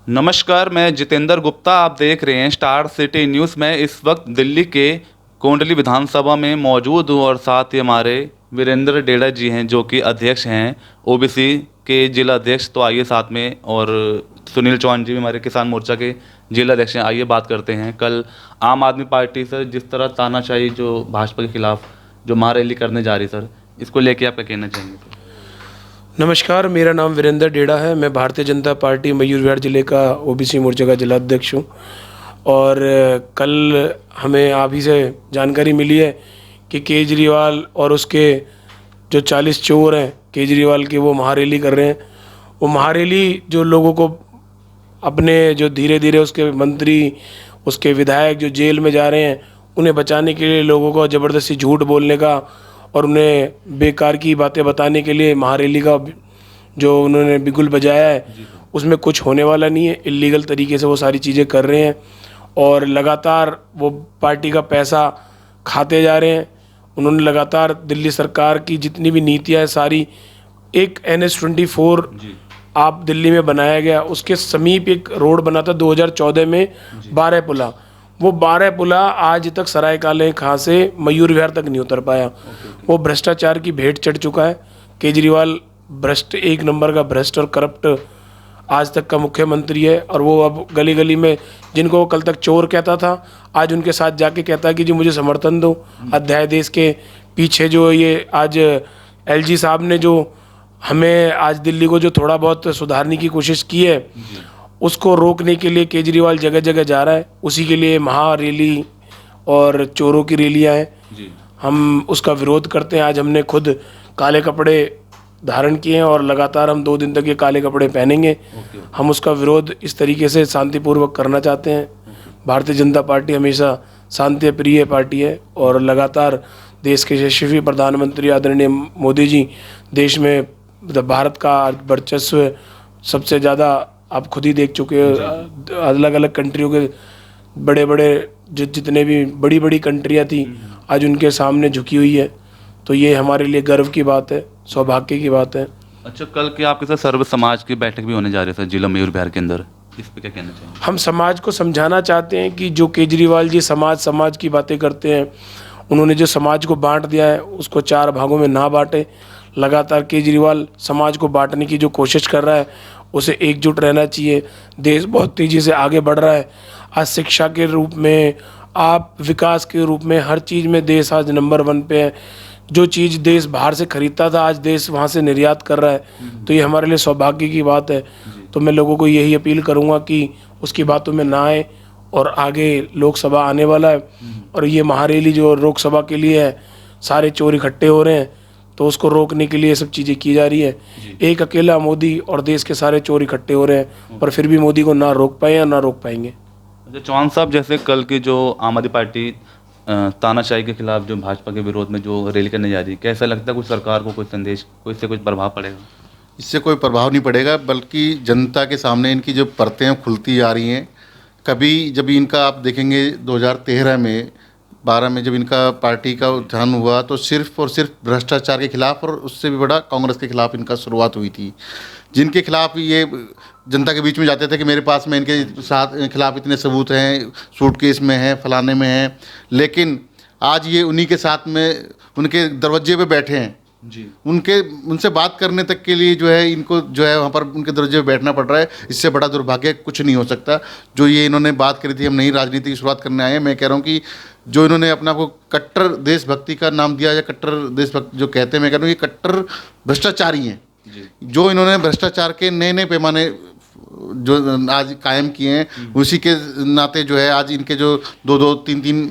नमस्कार, मैं जितेंद्र गुप्ता। आप देख रहे हैं स्टार सिटी न्यूज़। मैं इस वक्त दिल्ली के कोंडली विधानसभा में मौजूद हूँ और साथ ही हमारे वीरेंद्र डेड़ा जी हैं जो कि अध्यक्ष हैं ओबीसी के जिला अध्यक्ष। तो आइए साथ में, और सुनील चौहान जी भी हमारे किसान मोर्चा के जिला अध्यक्ष हैं। आइए बात करते हैं। कल आम आदमी पार्टी से जिस तरह तानाशाही जो भाजपा के खिलाफ जो महारैली करने जा रही सर, इसको लेके आप क्या कहना चाहेंगे सर? नमस्कार, मेरा नाम वीरेंद्र डेड़ा है। मैं भारतीय जनता पार्टी मयूर विहार जिले का ओबीसी मोर्चा का जिला अध्यक्ष हूँ। और कल हमें आप ही से जानकारी मिली है कि केजरीवाल और उसके जो 40 चोर हैं केजरीवाल के, वो महारैली कर रहे हैं। वो महारैली जो लोगों को अपने, जो धीरे धीरे उसके मंत्री, उसके विधायक जो जेल में जा रहे हैं, उन्हें बचाने के लिए लोगों को ज़बरदस्ती झूठ बोलने का और उन्हें बेकार की बातें बताने के लिए महारैली का जो उन्होंने बिगुल बजाया है, उसमें कुछ होने वाला नहीं है। इलीगल तरीके से वो सारी चीज़ें कर रहे हैं और लगातार वो पार्टी का पैसा खाते जा रहे हैं। उन्होंने लगातार दिल्ली सरकार की जितनी भी नीतियाँ हैं सारी, एक NH-24 आप दिल्ली में बनाया गया, उसके समीप एक रोड बना था 2014 में 12 पुला। वो 12 पुला आज तक सरायकाले खां से मयूर विहार तक नहीं उतर पाया। वो भ्रष्टाचार की भेंट चढ़ चुका है। केजरीवाल भ्रष्ट, एक नंबर का भ्रष्ट और करप्ट आज तक का मुख्यमंत्री है। और वो अब गली गली में जिनको वो कल तक चोर कहता था, आज उनके साथ जाके कहता है कि जी मुझे समर्थन दो। अध्यादेश के पीछे जो ये आज LG साहब ने जो हमें आज दिल्ली को जो थोड़ा बहुत सुधारने की कोशिश की है, उसको रोकने के लिए केजरीवाल जगह जगह जा रहा है। उसी के लिए महारैली और चोरों की रैलियां हैं। हम उसका विरोध करते हैं। आज हमने खुद काले कपड़े धारण किए हैं और लगातार हम 2 दिन तक ये काले कपड़े पहनेंगे। हम उसका विरोध इस तरीके से शांतिपूर्वक करना चाहते हैं। भारतीय जनता पार्टी हमेशा शांति प्रिय पार्टी है और लगातार देश के यशस्वी प्रधानमंत्री आदरणीय मोदी जी देश में भारत का वर्चस्व सबसे ज़्यादा आप खुद ही देख चुके हो। अलग अलग कंट्रियों के बड़े बड़े जो जितने भी बड़ी बड़ी कंट्रियां थी, आज उनके सामने झुकी हुई है। तो ये हमारे लिए गर्व की बात है, सौभाग्य की बात है। अच्छा, कल के आपके साथ सर्व समाज की बैठक भी होने जा रही है सर जिला मयूर विहार के अंदर, इस पे क्या कहना चाहिए? हम समाज को समझाना चाहते हैं कि जो केजरीवाल जी समाज की बातें करते हैं, उन्होंने जो समाज को बांट दिया है उसको 4 भागों में ना बांटे। लगातार केजरीवाल समाज को बांटने की जो कोशिश कर रहा है, उसे एकजुट रहना चाहिए। देश बहुत तेज़ी से आगे बढ़ रहा है। आज शिक्षा के रूप में, आप विकास के रूप में, हर चीज़ में देश आज नंबर 1 पे है। जो चीज़ देश बाहर से खरीदता था, आज देश वहाँ से निर्यात कर रहा है। तो ये हमारे लिए सौभाग्य की बात है। तो मैं लोगों को यही अपील करूँगा कि उसकी बातों में ना आए। और आगे लोकसभा आने वाला है और ये महारैली जो लोकसभा के लिए है, सारे चोर इकट्ठे हो रहे हैं, तो उसको रोकने के लिए सब चीज़ें की जा रही है। एक अकेला मोदी और देश के सारे चोर इकट्ठे हो रहे हैं, पर फिर भी मोदी को ना रोक पाए या ना रोक पाएंगे। अच्छा चौहान साहब, जैसे कल की जो आम आदमी पार्टी तानाशाही के खिलाफ जो भाजपा के विरोध में जो रैली करने जा रही है, कैसा लगता है? कुछ सरकार को कोई संदेश, कोई इससे कुछ प्रभाव पड़ेगा? इससे कोई प्रभाव नहीं पड़ेगा, बल्कि जनता के सामने इनकी जो परतें खुलती आ रही हैं। कभी जब इनका आप देखेंगे 2013 में 12 में जब इनका पार्टी का उत्थान हुआ, तो सिर्फ और सिर्फ भ्रष्टाचार के खिलाफ, और उससे भी बड़ा कांग्रेस के खिलाफ इनका शुरुआत हुई थी। जिनके खिलाफ ये जनता के बीच में जाते थे कि मेरे पास में इनके साथ खिलाफ इतने सबूत हैं, सूटकेस में हैं, फलाने में हैं, लेकिन आज ये उन्हीं के साथ में उनके दरवाजे पे बैठे हैं। उनसे बात करने तक के लिए जो है इनको जो है वहाँ पर उनके दरवाजे पे बैठना पड़ रहा है। इससे बड़ा दुर्भाग्य कुछ नहीं हो सकता। जो ये इन्होंने बात करी थी, हम नई राजनीति की शुरुआत करने आए हैं, मैं कह रहा हूँ कि जो इन्होंने अपने आप को कट्टर देशभक्ति का नाम दिया या कट्टर देशभक्त जो कहते हैं, मैं कह रहा हूँ ये कट्टर भ्रष्टाचारी हैं। जो इन्होंने भ्रष्टाचार के नए नए पैमाने जो आज कायम किए हैं, उसी के नाते जो है आज इनके जो 2-2, 3-3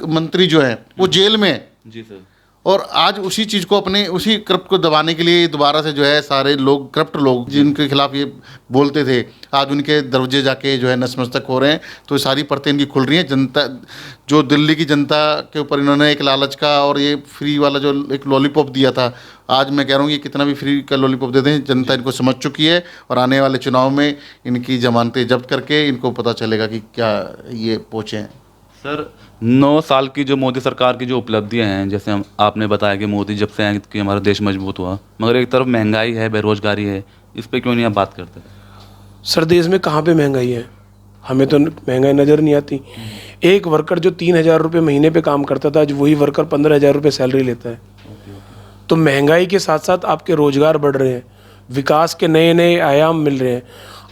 मंत्री जो हैं वो जेल में हैं। जी सर। और आज उसी चीज़ को, अपने उसी करप्ट को दबाने के लिए दोबारा से जो है सारे लोग, करप्ट लोग जिनके खिलाफ ये बोलते थे, आज उनके दरवाजे जाके जो है नतमस्तक हो रहे हैं। तो सारी परतें इनकी खुल रही हैं। जनता, जो दिल्ली की जनता के ऊपर इन्होंने एक लालच का और ये फ्री वाला जो एक लॉलीपॉप दिया था, आज मैं कह रहा हूँ ये कितना भी फ्री का लॉलीपॉप देते हैं, जनता इनको समझ चुकी है। और आने वाले चुनाव में इनकी जमानतें जब्त करके इनको पता चलेगा कि क्या ये पहुँचे हैं। सर, 9 साल की जो मोदी सरकार की जो उपलब्धियां हैं, जैसे आपने बताया कि मोदी जब से आए कि हमारा देश मजबूत हुआ, मगर एक तरफ महंगाई है, बेरोजगारी है, इस पे क्यों नहीं आप बात करते? सर देश में कहाँ पे महंगाई है? हमें तो महंगाई नज़र नहीं आती। एक वर्कर जो 3,000 रुपये महीने पे काम करता था, आज वही वर्कर 15,000 रुपये सैलरी लेता है। तो महंगाई के साथ साथ आपके रोजगार बढ़ रहे हैं, विकास के नए नए आयाम मिल रहे हैं।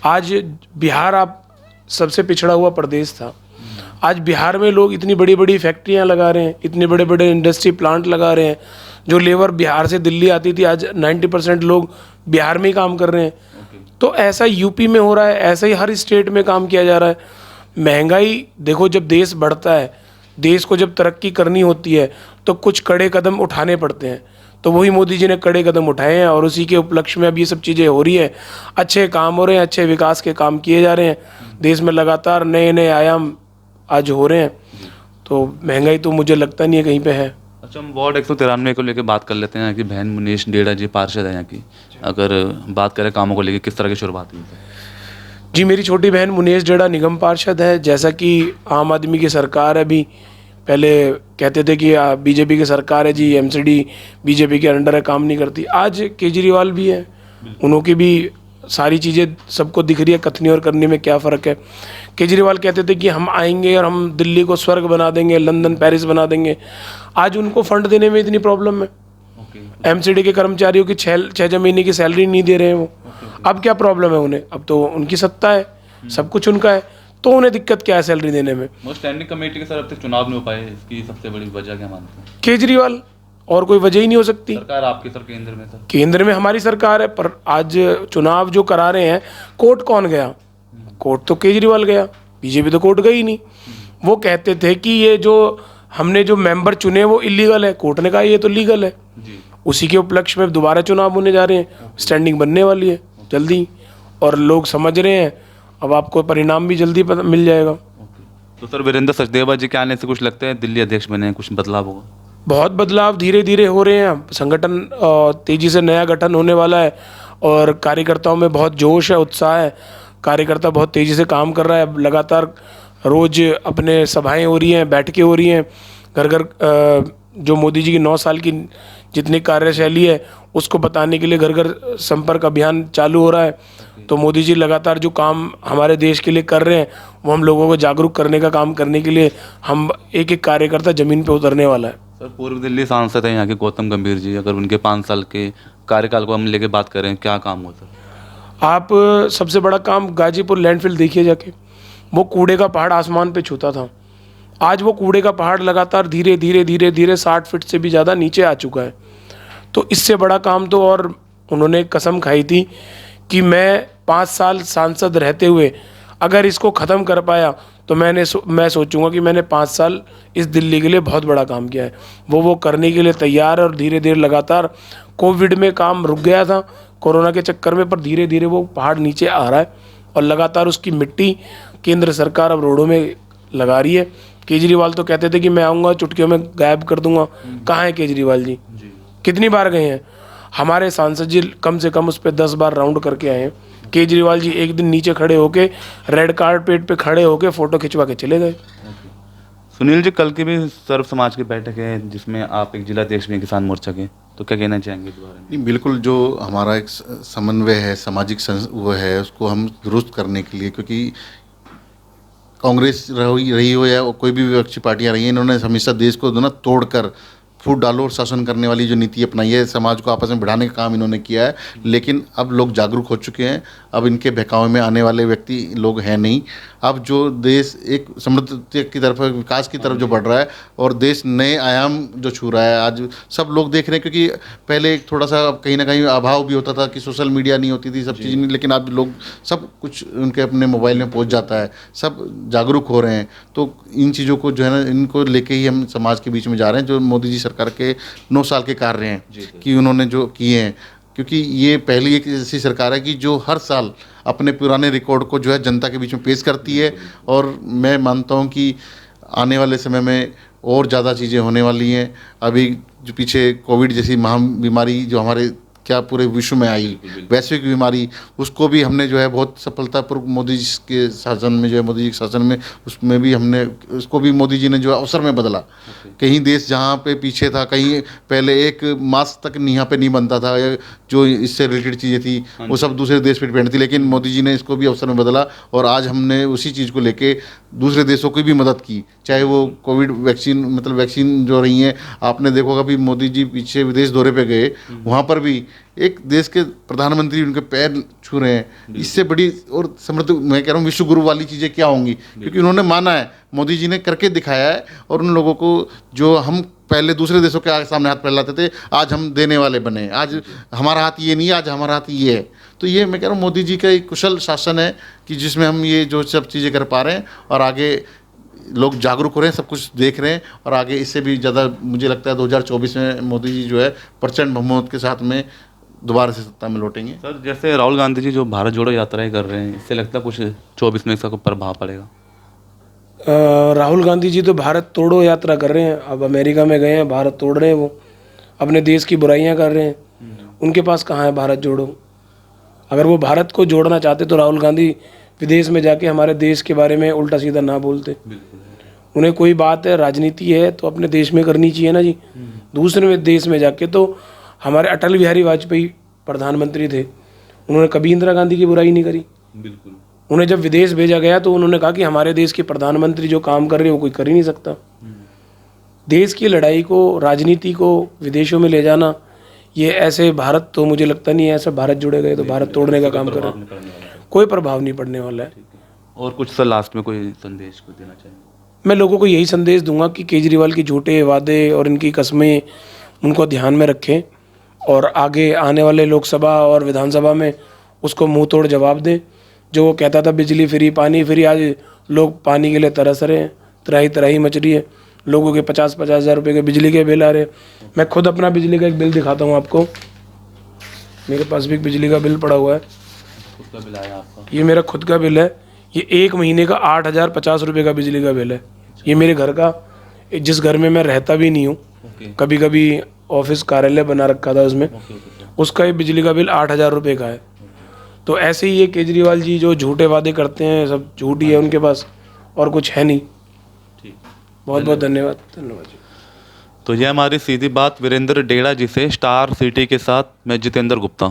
आज बिहार आप सबसे पिछड़ा हुआ प्रदेश था, आज बिहार में लोग इतनी बड़ी बड़ी फैक्ट्रियां लगा रहे हैं, इतने बड़े बड़े इंडस्ट्री प्लांट लगा रहे हैं। जो लेबर बिहार से दिल्ली आती थी, आज 90% लोग बिहार में ही काम कर रहे हैं। तो ऐसा यूपी में हो रहा है, ऐसा ही हर स्टेट में काम किया जा रहा है। महंगाई देखो, जब देश बढ़ता है, देश को जब तरक्की करनी होती है तो कुछ कड़े कदम उठाने पड़ते हैं। तो वही मोदी जी ने कड़े कदम उठाए हैं और उसी के उपलक्ष्य में अब ये सब चीज़ें हो रही है। अच्छे काम हो रहे हैं, अच्छे विकास के काम किए जा रहे हैं। देश में लगातार नए नए आयाम आज हो रहे हैं। तो महंगाई तो मुझे लगता नहीं है कहीं पे है। अच्छा, हम वार्ड 193 को लेकर बात कर लेते हैं कि बहन मुनीश डेड़ा जी पार्षद हैं यहाँ की। अगर बात करें कामों को लेकर, किस तरह की शुरुआत हुई है? जी, मेरी छोटी बहन मुनीश डेड़ा निगम पार्षद है। जैसा कि आम आदमी की सरकार है, अभी पहले कहते थे कि बीजेपी की सरकार है जी, एमसीडी बीजेपी के अंडर है, काम नहीं करती। आज केजरीवाल भी है, उनकी भी सारी चीज़ें सबको दिख रही है, कथनी और करनी में क्या फ़र्क है। केजरीवाल कहते थे कि हम आएंगे और हम दिल्ली को स्वर्ग बना देंगे, लंदन पेरिस बना देंगे। आज उनको फंड देने में इतनी प्रॉब्लम है। एमसीडी के कर्मचारियों की 6 महीने की सैलरी नहीं दे रहे हैं वो। अब क्या प्रॉब्लम है उन्हें? अब तो उनकी सत्ता है, सब कुछ उनका है, तो उन्हें दिक्कत क्या है सैलरी देने में? स्टैंडिंग कमेटी के सर अब तक चुनाव नहीं हो पाए, इसकी सबसे बड़ी वजह क्या मानते हैं? केजरीवाल, और कोई वजह ही नहीं हो सकती। सरकार आपकी सर केंद्र में, सर केंद्र में हमारी सरकार है, पर आज चुनाव जो करा रहे हैं, कोर्ट कौन गया? कोर्ट तो केजरीवाल गया, बीजेपी तो कोर्ट गई नहीं। वो कहते थे कि ये जो हमने जो मेंबर चुने वो इलीगल है, कोर्ट ने कहा ये तो लीगल है जी। उसी के उपलक्ष्य में दोबारा चुनाव होने जा रहे हैं, स्टैंडिंग बनने वाली है जल्दी, और लोग समझ रहे हैं। अब आपको परिणाम भी जल्दी मिल जाएगा। तो सर वीरेंद्र सचदेवा जी के आने से कुछ लगता है दिल्ली अध्यक्ष बने, कुछ बदलाव होगा? बहुत बदलाव धीरे धीरे हो रहे हैं। संगठन तेजी से नया गठन होने वाला है और कार्यकर्ताओं में बहुत जोश है, उत्साह है। कार्यकर्ता बहुत तेजी से काम कर रहा है। अब लगातार रोज अपने सभाएं हो रही हैं, बैठकें हो रही हैं, घर घर जो मोदी जी की 9 साल की जितनी कार्यशैली है उसको बताने के लिए घर घर संपर्क अभियान चालू हो रहा है। तो मोदी जी लगातार जो काम हमारे देश के लिए कर रहे हैं वो हम लोगों को जागरूक करने का काम करने के लिए हम एक एक कार्यकर्ता ज़मीन पे उतरने वाला है। सर पूर्व दिल्ली सांसद हैं यहाँ के गौतम गंभीर जी, अगर उनके 5 साल के कार्यकाल को हम लेके बात करें, क्या काम हुआ सर? आप सबसे बड़ा काम गाजीपुर लैंडफिल देखिए जाके, वो कूड़े का पहाड़ आसमान पे छूता था, आज वो कूड़े का पहाड़ लगातार धीरे धीरे धीरे धीरे 60 फीट से भी ज़्यादा नीचे आ चुका है। तो इससे बड़ा काम तो, और उन्होंने कसम खाई थी कि मैं 5 साल सांसद रहते हुए अगर इसको ख़त्म कर पाया तो मैं सोचूंगा कि मैंने 5 साल इस दिल्ली के लिए बहुत बड़ा काम किया है। वो करने के लिए तैयार है और धीरे धीरे लगातार, कोविड में काम रुक गया था कोरोना के चक्कर में, पर धीरे धीरे वो पहाड़ नीचे आ रहा है और लगातार उसकी मिट्टी केंद्र सरकार अब रोडों में लगा रही है। केजरीवाल तो कहते थे कि मैं आऊँगा चुटकियों में गायब कर दूंगा। कहाँ है केजरीवाल जी? कितनी बार गए हैं? हमारे सांसद जी कम से कम उस पर 10 बार राउंड करके आए हैं। केजरीवाल जी एक दिन नीचे खड़े होके, रेड कारपेट पे खड़े होके फ़ोटो खिंचवा के चले गए। सुनील जी, कल की भी सर्व समाज की बैठक है जिसमें आप एक जिला अध्यक्ष भी हैं किसान मोर्चा के, तो क्या कहना चाहेंगे इस बारे में? नहीं, बिल्कुल, जो हमारा एक समन्वय है, सामाजिक वो है, उसको हम दुरुस्त करने के लिए, क्योंकि कांग्रेस रही हो या कोई भी विपक्षी पार्टियां रही हैं, इन्होंने हमेशा देश को ना तोड़कर फूट डालो और शासन करने वाली जो नीति अपनाई है, समाज को आपस में भिड़ाने का काम इन्होंने किया है। लेकिन अब लोग जागरूक हो चुके हैं, अब इनके बहकावे में आने वाले व्यक्ति लोग हैं नहीं। अब जो देश एक समृद्धि की तरफ, विकास की तरफ जो बढ़ रहा है और देश नए आयाम जो छू रहा है, आज सब लोग देख रहे हैं। क्योंकि पहले एक थोड़ा सा कहीं ना कहीं अभाव भी होता था कि सोशल मीडिया नहीं होती थी, सब चीज़ नहीं, लेकिन अब लोग सब कुछ उनके अपने मोबाइल में पहुंच जाता है, सब जागरूक हो रहे हैं। तो इन चीज़ों को जो है ना, इनको लेके ही हम समाज के बीच में जा रहे हैं। जो मोदी जी सरकार के 9 साल के कार्य हैं कि उन्होंने जो किए हैं, क्योंकि ये पहली एक ऐसी सरकार है कि जो हर साल अपने पुराने रिकॉर्ड को जो है जनता के बीच में पेश करती है। और मैं मानता हूँ कि आने वाले समय में और ज़्यादा चीज़ें होने वाली हैं। अभी जो पीछे कोविड जैसी बीमारी जो हमारे क्या पूरे विश्व में आई, वैश्विक बीमारी, उसको भी हमने जो है बहुत सफलतापूर्वक मोदी जी के शासन में, जो है मोदी जी के शासन में, उसमें भी हमने उसको भी मोदी जी ने जो है अवसर में बदला। कहीं देश जहाँ पे पीछे था, कहीं पहले एक मास्क तक यहाँ पे नहीं बनता था, जो इससे रिलेटेड चीज़ें थी वो सब दूसरे देश पे डिपेंड थी, लेकिन मोदी जी ने इसको भी अवसर में बदला और आज हमने उसी चीज़ को लेके दूसरे देशों की भी मदद की, चाहे वो कोविड वैक्सीन मतलब वैक्सीन जो रही हैं। आपने देखा होगा भी मोदी जी पीछे विदेश दौरे पे गए, वहाँ पर भी एक देश के प्रधानमंत्री उनके पैर छू रहे हैं। इससे बड़ी और समृद्ध मैं कह रहा हूँ विश्व गुरु वाली चीज़ें क्या होंगी, क्योंकि उन्होंने माना है, मोदी जी ने करके दिखाया है और उन लोगों को जो हम पहले दूसरे देशों के सामने हाथ फैलाते थे, आज हम देने वाले बने। आज हमारा हाथ ये नहीं है, आज हमारा हाथ ये है। तो ये मैं कह रहा हूँ मोदी जी का एक कुशल शासन है कि जिसमें हम ये जो सब चीज़ें कर पा रहे हैं और आगे लोग जागरूक हो रहे हैं, सब कुछ देख रहे हैं और आगे इससे भी ज़्यादा मुझे लगता है 2024 में मोदी जी जो है प्रचंड बहुमत के साथ में दोबारा से सत्ता में लौटेंगे। सर जैसे राहुल गांधी जी जो भारत जोड़ो यात्राएं कर रहे हैं, इससे लगता है कुछ 24 में इसका कोई प्रभाव पड़ेगा? राहुल गांधी जी तो भारत तोड़ो यात्रा कर रहे हैं। अब अमेरिका में गए हैं, भारत तोड़ रहे हैं, वो अपने देश की बुराइयां कर रहे हैं। उनके पास कहाँ है भारत जोड़ो? अगर वो भारत को जोड़ना चाहते तो राहुल गांधी विदेश में जाके हमारे देश के बारे में उल्टा सीधा ना बोलते। उन्हें कोई बात है, राजनीति है तो अपने देश में करनी चाहिए ना जी। दूसरे देश में जाके तो हमारे अटल बिहारी वाजपेयी प्रधानमंत्री थे, उन्होंने कभी इंदिरा गांधी की बुराई नहीं करी। बिल्कुल। उन्हें जब विदेश भेजा गया तो उन्होंने कहा कि हमारे देश के प्रधानमंत्री जो काम कर रहे हैं वो कोई कर ही नहीं सकता। देश की लड़ाई को, राजनीति को विदेशों में ले जाना, ये ऐसे भारत तो मुझे लगता नहीं है ऐसा भारत जुड़े गए तो भारत तोड़ने का काम कर रहे हैं। कोई प्रभाव नहीं पड़ने वाला है। और कुछ सर लास्ट में कोई संदेश को देना चाहिए? मैं लोगों को यही संदेश दूंगा कि केजरीवाल की झूठे वादे और इनकी कस्में उनको ध्यान में रखें और आगे आने वाले लोकसभा और विधानसभा में उसको मुंह तोड़ जवाब दें। जो वो कहता था बिजली फ्री, पानी फ्री, आज लोग पानी के लिए तरस रहे हैं, त्राही त्राही मच रही है। लोगों के 50-50 हज़ार रुपये के बिजली के बिल आ रहे हैं। मैं खुद अपना बिजली का एक बिल दिखाता हूँ आपको, मेरे पास भी एक बिजली का बिल पड़ा हुआ है। खुद का बिल आया आपका? ये मेरा खुद का बिल है। ये 1 महीने का 8,050 रुपये का बिजली का बिल है। ये मेरे घर का, जिस घर में मैं रहता भी नहीं हूँ, कभी कभी ऑफिस कार्यालय बना रखा था उसमें, उसका ये बिजली का बिल 8,000 रुपये का है। तो ऐसे ही ये केजरीवाल जी जो झूठे वादे करते हैं, सब झूठ ही है उनके पास और कुछ है नहीं। ठीक, बहुत बहुत धन्यवाद। धन्यवाद जी। तो ये हमारी सीधी बात वीरेंद्र डेड़ा जी से। स्टार सिटी के साथ मैं जितेंद्र गुप्ता।